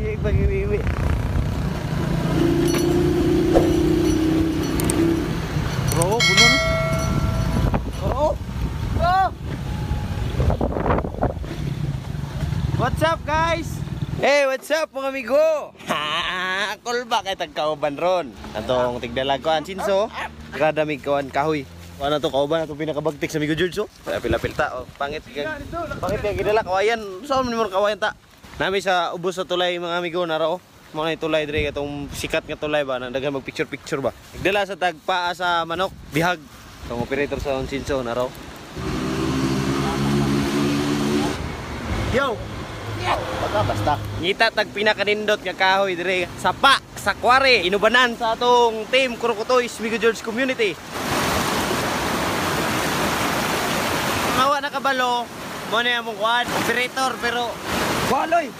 Pag-iwi. Bro, bunol. Oh. Oh. What's up, guys? Hey, what's up mga amigo? Ha, kulba kay tagkauban ron. Atong tigdalag ko an Sinso. Kadamig ko an kahoy. Ano to kauban ato pinakabagtik sa amigo George. Pila-pil ta. Oh, pangit kay gidala kawayan. Saan mo kawayan ta? Nami sa ubos sa tulay mga amigo naro. Mga tulay dire katong sikat nga tulay ba nang daghan mag picture ba. Tigdala sa tagpaa sa manok, bihag. Tong operator sa Sinso naro. Yo. Basta ngita tag pinakanindot nga kahoy dire sapa sa kware inubanan sa atong team Kurokotoys Migo George Community. Mawa na kabalo mo na among kuan operator pero waloy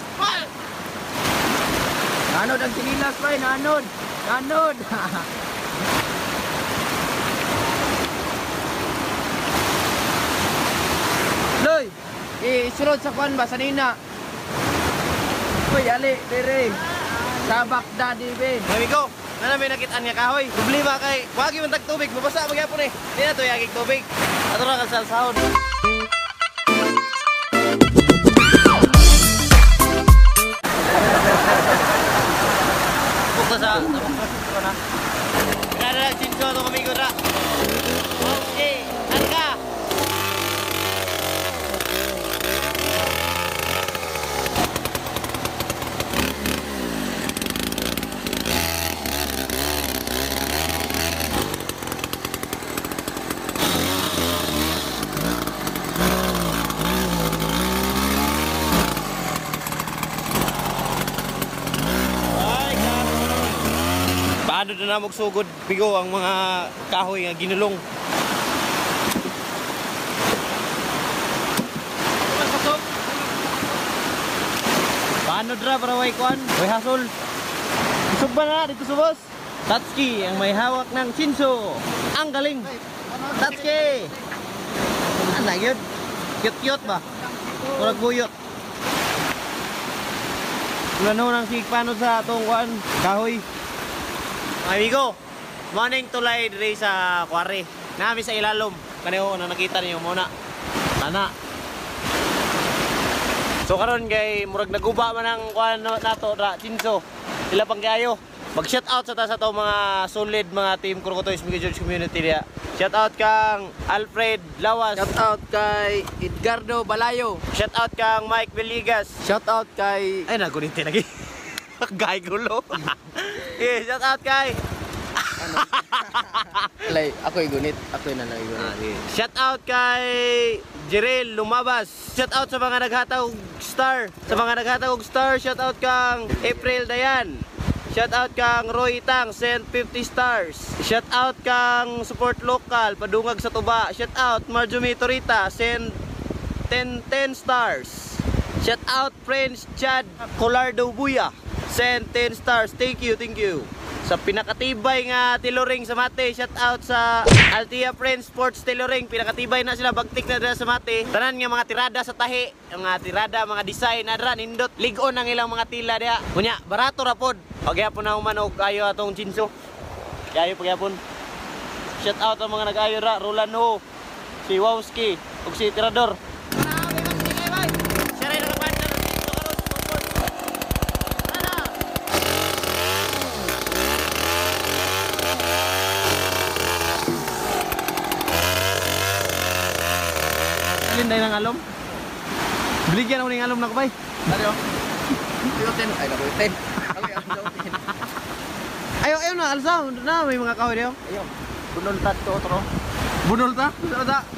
nanod ang sinilas pa nanod loy isulod sa kuan ba sanina. Uy, ali, dire. Sabak daddy, be. Amigo, na may nakitaan nga kahoy. Problema kay, wag yung tag-tubig. Mabasa magyapon eh. Di na to yagig tubig. Ato na kalsal sahod. Bukta sa... Kaya na Sinso ito kamigo na. Okay, harga. Paano na magsugod bigo ang mga kahoy nga ginulong. Paano dra para way kuan? Way hasol. Isog ba na dito sa boss? Tatsuki ang may hawak ng Sinso. Ang galing. Tatsuki. Ano yun? Cute-cute ba? Murag buyot. Ano nang sigpano sa atong kuan? Kahoy. Amigo, morning tulay dire sa kware. Nami sa ilalom. Kaniho na nakita niyo muna. Ana. So karon kay murag naguba man ang kuan nato ra Sinso. Ila pang kayo. Mag-shout out sa ta sa to mga solid mga team Kurokotoys Migo George Community dia. Shout out kang Alfred Lawas. Shout out kay Edgardo Balayo. Shout out kang Mike Villegas. Shout out kay ay naguniti lagi. Gay gulo. Eh, shout out kay ano? Like, ako'y gunit. Ako'y nanay gunit. Shout out kay Jerel Lumabas. Shout out sa mga naghatag star. Sa mga naghatag star, shout out kang April Dayan. Shout out kang Roy Tang, send 50 stars. Shout out kang Support Local, Padungag sa Tuba. Shout out Marjorie Torita, send 10 stars. Shout out Friends Chad Colardo Buya. Send 10 stars. Thank you. Sa pinakatibay nga tiloring sa Mate, shout out sa Altia Friends Sports Tiloring. Pinakatibay na sila, bagtik na dira sa Mate. Tanan nga mga tirada sa tahi, mga tirada, mga design na dira nindot. Ligon ang ilang mga tila dia. Kunya, barato ra pod. Pagyapon na humanog ayo atong Sinso. Kayo pagyapon. Shout out ang mga nag-ayo ra, Roland Ho, si Wowski, ug si Tirador. Dahil ng alom. Bligyan ako ng alom na kubay. Ano? Tiyotin. Ay, nakutin. Ayaw na, alsa. Na, may mga kahoy diyo. Ayaw. Bunol ta to otro. Bunol ta?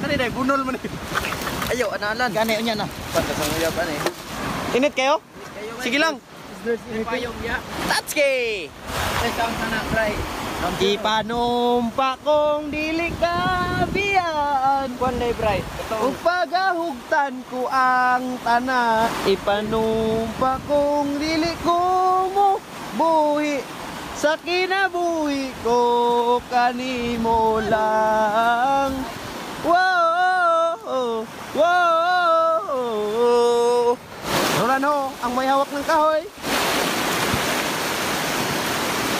Kani dai bunol man. Ayaw, analan. Gani unya na. Panta sa nguyab ani. Init kayo? Sige lang. Tatsuki. Isang sana try. Ipanumpa kong dili kabiyaan kuan day bright ug pagahugtan ko ang tana ipanumpa kong dili ko mo buhi sa kinabuhi ko kanimo lang wow wow Rolando ang may hawak ng kahoy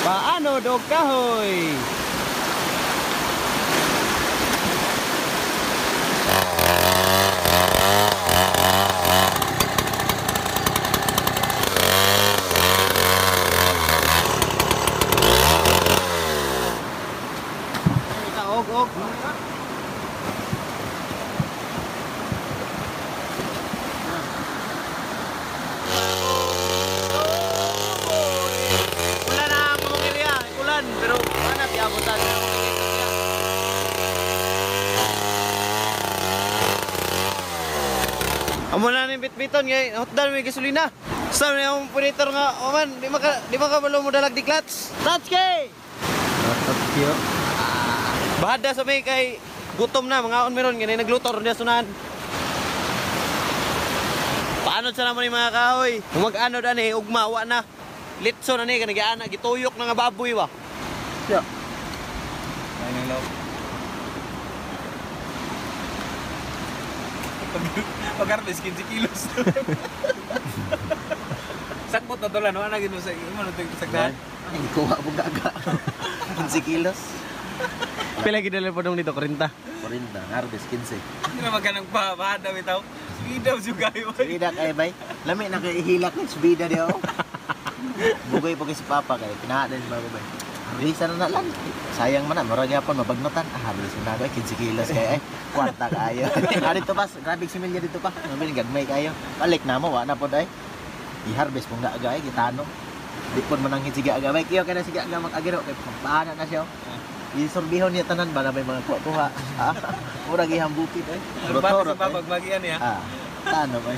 Paano dog kahoy? Og. Ulan na ang mga area, ulan, pero hanap iabutan. Amo na ni bitbiton ngay hotdan may gasolina. Sa na yung operator nga, oh man, di maka balo mo dalag di clutch. Clutch kay. Tatyo. Bahada sa may kay gutom na mga on meron ganay nagluto ron dia sunan. Paano sa naman yung mga kahoy? Kung mag-ano ani ugma wa na. Litso na ni kanang ana gituyok na nga baboy ba. Yeah. Ay nang law. Pag-harvest 15 kilos. Sakbot na dolan, wala gino sa imo na sagdahan. Ay kuha mo gaga. 15 kilos. Pila gidala po dong dito 40. 40, harvest 15. Hindi na magkanang bahada bitaw. Sidaw juga yo. Subida kay bay. Lami na kay ihilak ng subida di ako. Bugay po kay si Papa kay pinahadan si Papa bay. Harvest na lang. Sayang man na, murag yapon mabagnotan. Harvest na bay 15 kilos kay kwarta kayo. Dito pa, grabe similya dito pa. Namin gagmay kayo. Balik na mo wa na pod ay. I-harvest mo nga agay gitano. Di pod man ang hisiga aga bay. Kiyo kana siga aga mag-agiro kay paana na siya. Isorbihon niya tanan ba na may mga kuha-kuha. Murag ihambukit ay. Rotor sa pagbagian niya. Tano ba?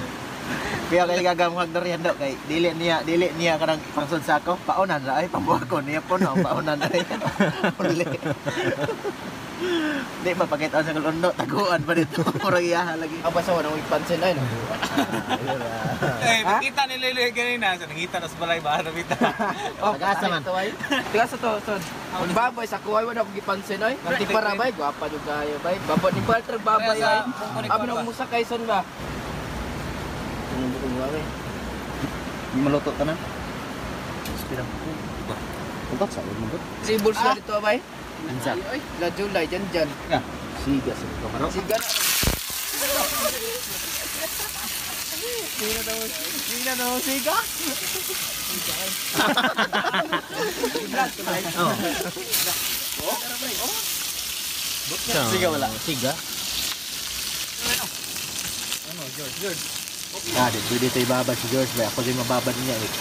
Kaya kay gagamhag dorian do kay dili niya kanang pangsod sa ako. Paunan ra ay pambuha ko niya po no paunan ra. Uli. Di ba pakita sa kalondo taguan pa dito. Murag iya lagi. Ang basa wala mo ipansin ay no. Eh, kita ni Lele kanina sa nangita na sa balay ba na bita. Tagasa man. Tigas to, son. Ang baboy sa kuhay wala ko gipansin oy. Nanti para bay, gwapa jud kayo bay. Babot ni Walter babay ay. Abi nang musa kay son ba? Ang buko mo ay. Maluto tanan. Spirang. Ubat sa mo gud. Si Bulls na dito bay. Insa. Oy, la July dyan. Siga sa kamaro. Siga na. Sina daw siga. Siga wala. Siga. Ano, George. Dito ibabad si George ba? Ako rin mababad niya eh.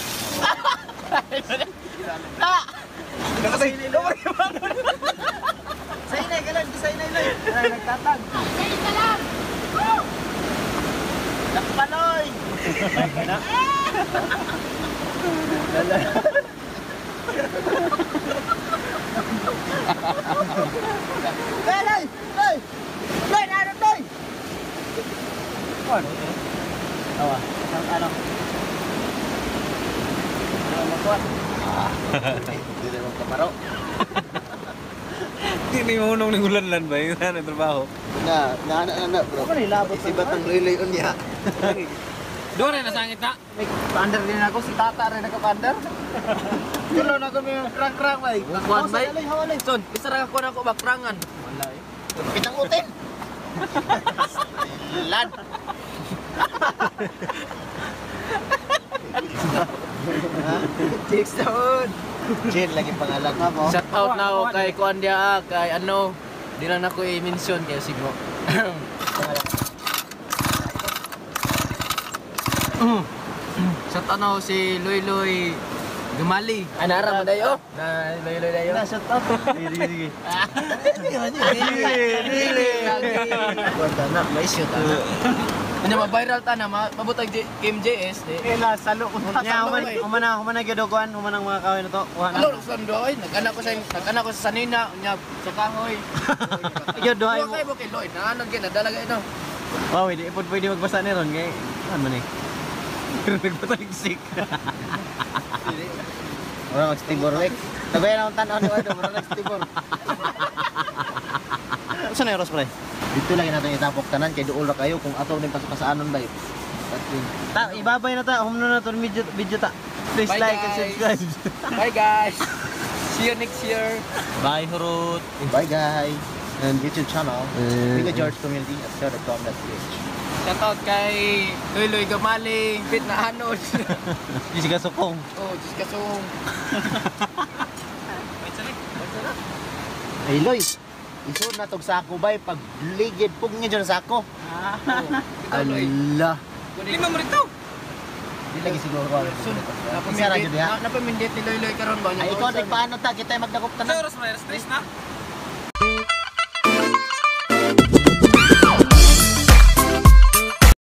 Sainay ka lang, sainay lang. Ay nagtatag. Sainay ka lang! Nakpaloy. Lay! Lay! Lay na ron doy. Ano? Awa, ano? Ano mo kuat? Hindi na magkamaro. Hindi mo unong ning ulan ba yung trabaho. Na bro. Ako nilabot. Isibat ang lilayon niya. Doon na nasangit na. May pander din ako, si Tata rin nagka-pander. Tulo na ko may krang-krang bay. Kuan bay. Hawalay. Son, bisa ra ko na ko bakrangan. Wala eh. Pitang utin. Lan. Chicks down. Chin lagi pangalan mo. Shout out na ako kay kuan dia kay ano. Di lang ako i-mention kay siguro. Shout out na ako si Loy Gumali. Anara mo dayo? Na Loy dayo. Na shut up. Sige. Dili. Wala na, may shoot ana. Ano ma-viral ta na mabutag Kim JS di. Eh nasalo ko niya humana gidoguan humanang mga kawin na to. Ano sa doy? Nag-anak ko sa sanina nya sa kahoy. Iyo dohay Duha mo. kay mo kay Lloyd. Naanog gyud dalaga ito. Wow, hindi ipod pwede magbasa ni ron kay ano man eh. Nagpataligsik. Ora mag-stibor wek. Tabayan ang tan-aw ni Wado, ora nag-stibor. Saan na Ross pre? Dito lang natin itapok tanan kay duol ra kayo kung ato ning pasukasaanon ba. Ta ibabay na ta, humno na to video ta. Please Bye, like and guys. subscribe. Bye guys. See you next year. Bye, Hurut. Bye guys. And YouTube channel, Eh. Mika George Community at share.com.ph. Shoutout kay Loy Gamali, Pit na Anod. Di si Kasukong. Oh, Diyos kasong. Hey Loy, iso na tog sako bay pag ligid pug niya dyan sa sako. Ikaw, Loy. Allah. Lima mo rito. Di lagi siguro ko. Isa ra jud ya. Napamindit ni Loy karon ba? Ay ikaw paano ta kita magdakop Sa tanan. oras mo na, stress na.